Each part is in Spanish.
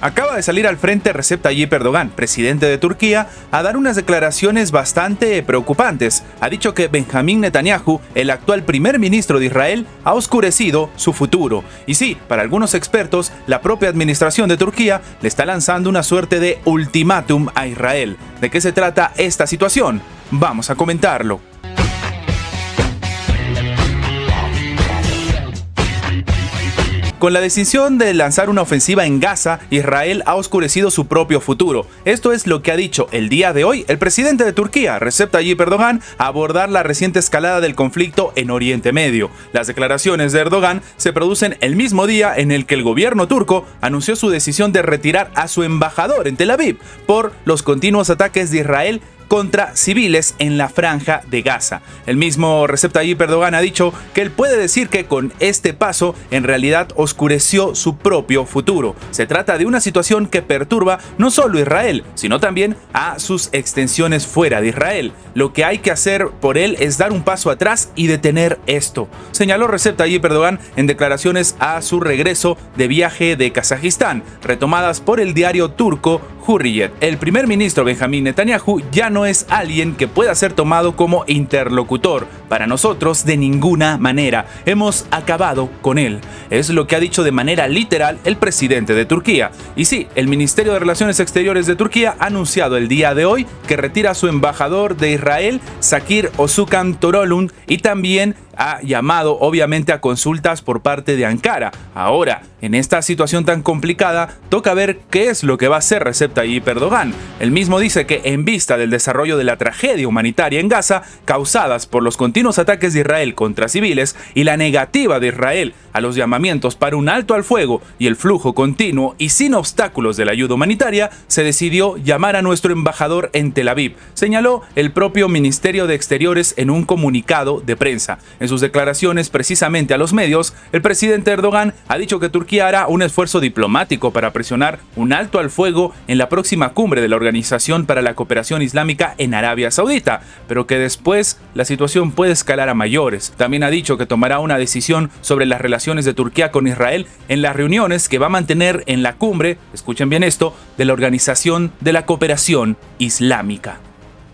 Acaba de salir al frente Recep Tayyip Erdogan, presidente de Turquía, a dar unas declaraciones bastante preocupantes. Ha dicho que Benjamín Netanyahu, el actual primer ministro de Israel, ha oscurecido su futuro. Y sí, para algunos expertos, la propia administración de Turquía le está lanzando una suerte de ultimátum a Israel. ¿De qué se trata esta situación? Vamos a comentarlo. Con la decisión de lanzar una ofensiva en Gaza, Israel ha oscurecido su propio futuro. Esto es lo que ha dicho el día de hoy el presidente de Turquía, Recep Tayyip Erdogan, a abordar la reciente escalada del conflicto en Oriente Medio. Las declaraciones de Erdogan se producen el mismo día en el que el gobierno turco anunció su decisión de retirar a su embajador en Tel Aviv por los continuos ataques de Israel contra civiles en la franja de Gaza. El mismo Recep Tayyip Erdogan ha dicho que él puede decir que con este paso en realidad oscureció su propio futuro. Se trata de una situación que perturba no solo a Israel, sino también a sus extensiones fuera de Israel. Lo que hay que hacer por él es dar un paso atrás y detener esto, señaló Recep Tayyip Erdogan en declaraciones a su regreso de viaje de Kazajistán, retomadas por el diario turco Hurriyet. El primer ministro Benjamín Netanyahu ya no es alguien que pueda ser tomado como interlocutor. Para nosotros, de ninguna manera. Hemos acabado con él. Es lo que ha dicho de manera literal el presidente de Turquía. Y sí, el Ministerio de Relaciones Exteriores de Turquía ha anunciado el día de hoy que retira a su embajador de Israel, Zakir Osukan Torolun, y también ha llamado obviamente a consultas por parte de Ankara. Ahora, en esta situación tan complicada, toca ver qué es lo que va a hacer Recep Tayyip Erdogan. Él mismo dice que en vista del desarrollo de la tragedia humanitaria en Gaza, causadas por los continuos ataques de Israel contra civiles y la negativa de Israel a los llamamientos para un alto al fuego y el flujo continuo y sin obstáculos de la ayuda humanitaria, se decidió llamar a nuestro embajador en Tel Aviv, señaló el propio Ministerio de Exteriores en un comunicado de prensa. En sus declaraciones precisamente a los medios, el presidente Erdogan ha dicho que Turquía hará un esfuerzo diplomático para presionar un alto al fuego en la próxima cumbre de la Organización para la Cooperación Islámica en Arabia Saudita, pero que después la situación puede escalar a mayores. También ha dicho que tomará una decisión sobre las relaciones de Turquía con Israel en las reuniones que va a mantener en la cumbre, escuchen bien esto, de la Organización de la Cooperación Islámica.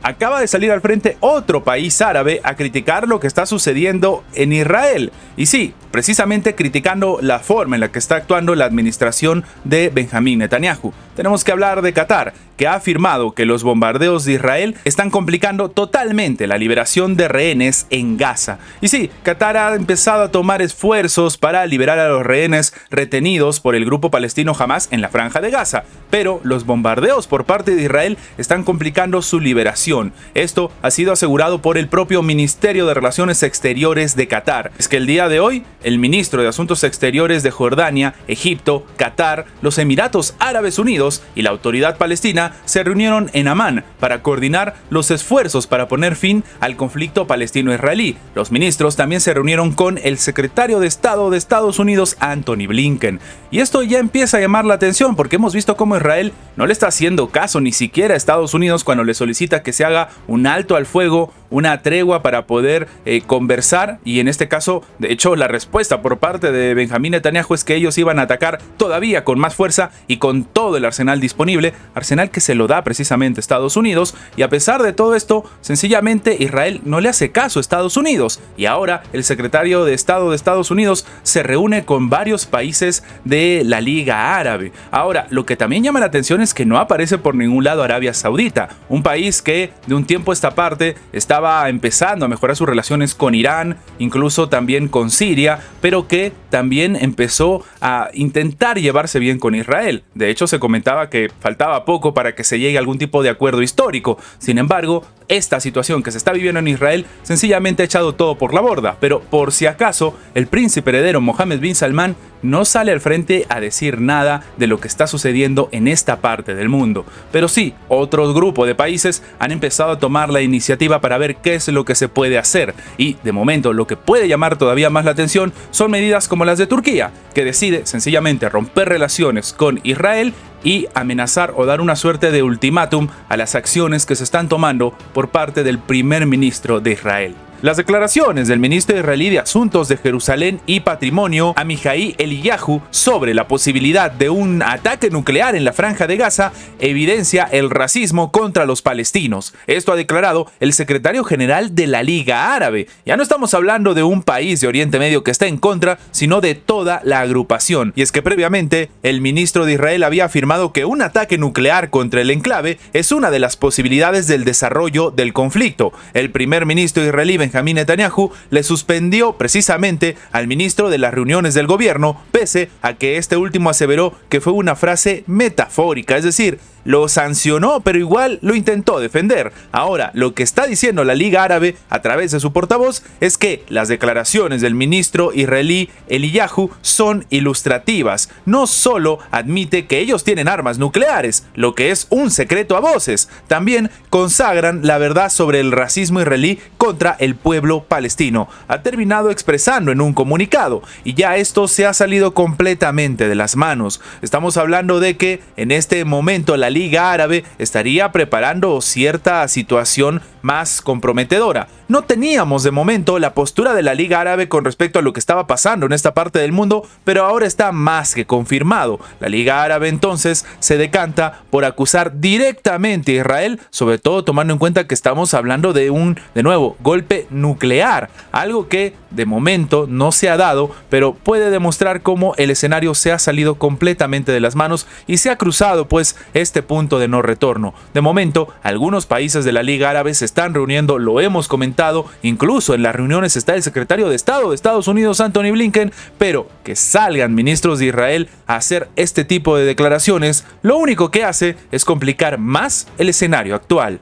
Acaba de salir al frente otro país árabe a criticar lo que está sucediendo en Israel. Y sí, precisamente criticando la forma en la que está actuando la administración de Benjamín Netanyahu. Tenemos que hablar de Qatar, que ha afirmado que los bombardeos de Israel están complicando totalmente la liberación de rehenes en Gaza. Y sí, Qatar ha empezado a tomar esfuerzos para liberar a los rehenes retenidos por el grupo palestino Hamas en la franja de Gaza, pero los bombardeos por parte de Israel están complicando su liberación. Esto ha sido asegurado por el propio Ministerio de Relaciones Exteriores de Qatar. Es que el día de hoy, el ministro de Asuntos Exteriores de Jordania, Egipto, Qatar, los Emiratos Árabes Unidos y la autoridad palestina se reunieron en Amán para coordinar los esfuerzos para poner fin al conflicto palestino-israelí. Los ministros también se reunieron con el secretario de Estado de Estados Unidos, Antony Blinken. Y esto ya empieza a llamar la atención porque hemos visto cómo Israel no le está haciendo caso ni siquiera a Estados Unidos cuando le solicita que se haga un alto al fuego, una tregua para poder conversar, y en este caso, de hecho, la respuesta por parte de Benjamín Netanyahu es que ellos iban a atacar todavía con más fuerza y con todo el arsenal disponible, arsenal que se lo da precisamente Estados Unidos, y a pesar de todo esto, sencillamente Israel no le hace caso a Estados Unidos, y ahora el secretario de Estado de Estados Unidos se reúne con varios países de la Liga Árabe. Ahora, lo que también llama la atención es que no aparece por ningún lado Arabia Saudita, un país que de un tiempo a esta parte estaba empezando a mejorar sus relaciones con Irán, incluso también con Siria, pero que también empezó a intentar llevarse bien con Israel. De hecho, se comentaba que faltaba poco para que se llegue a algún tipo de acuerdo histórico. Sin embargo, esta situación que se está viviendo en Israel sencillamente ha echado todo por la borda, pero por si acaso, el príncipe heredero Mohammed bin Salman no sale al frente a decir nada de lo que está sucediendo en esta parte del mundo. Pero sí, otro grupo de países han empezado a tomar la iniciativa para ver qué es lo que se puede hacer. Y de momento lo que puede llamar todavía más la atención son medidas como las de Turquía, que decide sencillamente romper relaciones con Israel y amenazar o dar una suerte de ultimátum a las acciones que se están tomando por parte del primer ministro de Israel. Las declaraciones del ministro israelí de Asuntos de Jerusalén y Patrimonio, Amichai Eliyahu, sobre la posibilidad de un ataque nuclear en la Franja de Gaza evidencia el racismo contra los palestinos. Esto ha declarado el secretario general de la Liga Árabe. Ya no estamos hablando de un país de Oriente Medio que está en contra, sino de toda la agrupación. Y es que previamente el ministro de Israel había afirmado que un ataque nuclear contra el enclave es una de las posibilidades del desarrollo del conflicto. El primer ministro israelí, Benjamín Netanyahu, le suspendió precisamente al ministro de las reuniones del gobierno, pese a que este último aseveró que fue una frase metafórica, es decir, lo sancionó, pero igual lo intentó defender. Ahora, lo que está diciendo la Liga Árabe a través de su portavoz es que las declaraciones del ministro israelí Eliyahu son ilustrativas. No solo admite que ellos tienen armas nucleares, lo que es un secreto a voces, también consagran la verdad sobre el racismo israelí contra el pueblo palestino. Ha terminado expresando en un comunicado, y ya esto se ha salido completamente de las manos. Estamos hablando de que en este momento la Liga Árabe estaría preparando cierta situación más comprometedora. No teníamos de momento la postura de la Liga Árabe con respecto a lo que estaba pasando en esta parte del mundo, pero ahora está más que confirmado. La Liga Árabe entonces se decanta por acusar directamente a Israel, sobre todo tomando en cuenta que estamos hablando de un, de nuevo, golpe nuclear, algo que de momento no se ha dado, pero puede demostrar cómo el escenario se ha salido completamente de las manos y se ha cruzado pues este punto de no retorno. De momento, algunos países de la Liga Árabe se están reuniendo, lo hemos comentado, incluso en las reuniones está el secretario de Estado de Estados Unidos, Antony Blinken, pero que salgan ministros de Israel a hacer este tipo de declaraciones, lo único que hace es complicar más el escenario actual.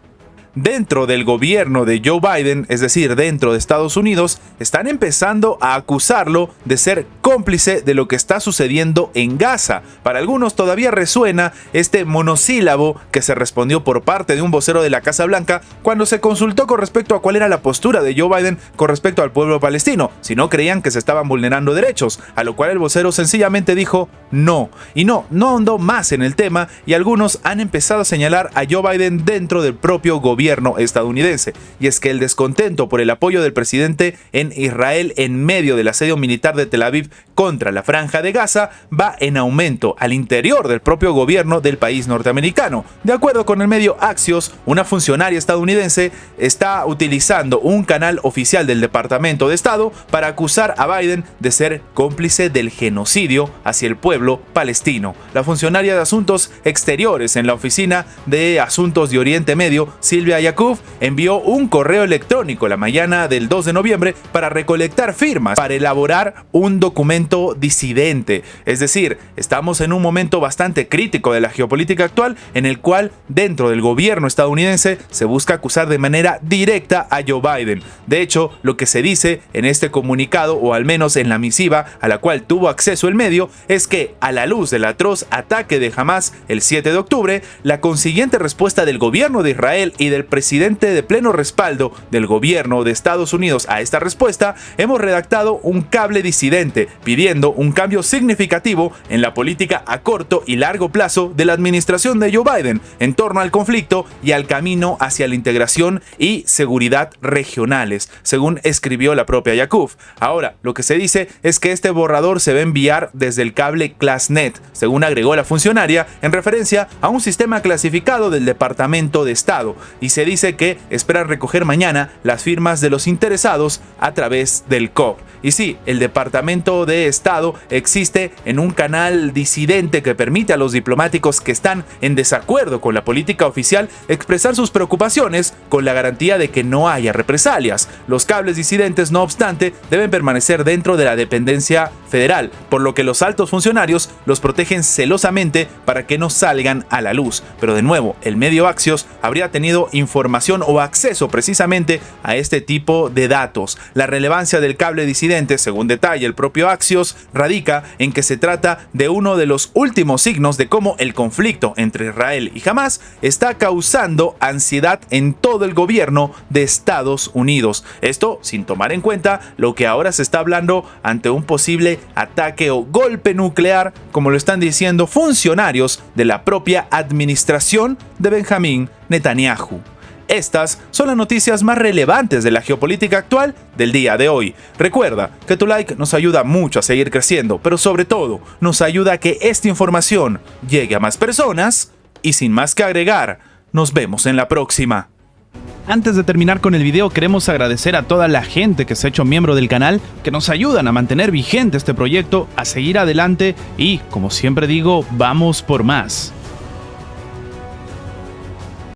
Dentro del gobierno de Joe Biden, es decir, dentro de Estados Unidos, están empezando a acusarlo de ser cómplice de lo que está sucediendo en Gaza. Para algunos todavía resuena este monosílabo que se respondió por parte de un vocero de la Casa Blanca cuando se consultó con respecto a cuál era la postura de Joe Biden con respecto al pueblo palestino, si no creían que se estaban vulnerando derechos, a lo cual el vocero sencillamente dijo no. Y no ahondó más en el tema, y algunos han empezado a señalar a Joe Biden dentro del propio gobierno estadounidense, y es que el descontento por el apoyo del presidente en Israel en medio del asedio militar de Tel Aviv contra la Franja de Gaza va en aumento al interior del propio gobierno del país norteamericano. De acuerdo con el medio Axios, una funcionaria estadounidense está utilizando un canal oficial del Departamento de Estado para acusar a Biden de ser cómplice del genocidio hacia el pueblo palestino. La funcionaria de Asuntos Exteriores en la Oficina de Asuntos de Oriente Medio, Silvia Yacoub, envió un correo electrónico la mañana del 2 de noviembre para recolectar firmas para elaborar un documento disidente. Es decir, estamos en un momento bastante crítico de la geopolítica actual en el cual dentro del gobierno estadounidense se busca acusar de manera directa a Joe Biden. De hecho, lo que se dice en este comunicado, o al menos en la misiva a la cual tuvo acceso el medio, es que a la luz del atroz ataque de Hamas el 7 de octubre, la consiguiente respuesta del gobierno de Israel y del presidente de pleno respaldo del gobierno de Estados Unidos a esta respuesta, hemos redactado un cable disidente pidiendo un cambio significativo en la política a corto y largo plazo de la administración de Joe Biden en torno al conflicto y al camino hacia la integración y seguridad regionales, según escribió la propia Yacoub. Ahora, lo que se dice es que este borrador se va a enviar desde el cable ClassNet, según agregó la funcionaria, en referencia a un sistema clasificado del Departamento de Estado, y se dice que esperan recoger mañana las firmas de los interesados a través del COP. Y sí, el Departamento de Estado existe en un canal disidente que permite a los diplomáticos que están en desacuerdo con la política oficial expresar sus preocupaciones con la garantía de que no haya represalias. Los cables disidentes, no obstante, deben permanecer dentro de la dependencia federal, por lo que los altos funcionarios los protegen celosamente para que no salgan a la luz. Pero de nuevo, el medio Axios habría tenido información o acceso precisamente a este tipo de datos. La relevancia del cable disidente, según detalla el propio Axios, radica en que se trata de uno de los últimos signos de cómo el conflicto entre Israel y Hamas está causando ansiedad en todo el gobierno de Estados Unidos. Esto sin tomar en cuenta lo que ahora se está hablando ante un posible ataque o golpe nuclear, como lo están diciendo funcionarios de la propia administración de Benjamín Netanyahu. Estas son las noticias más relevantes de la geopolítica actual del día de hoy. Recuerda que tu like nos ayuda mucho a seguir creciendo, pero sobre todo nos ayuda a que esta información llegue a más personas. Y sin más que agregar, nos vemos en la próxima. Antes de terminar con el video, queremos agradecer a toda la gente que se ha hecho miembro del canal, que nos ayudan a mantener vigente este proyecto, a seguir adelante y, como siempre digo, vamos por más.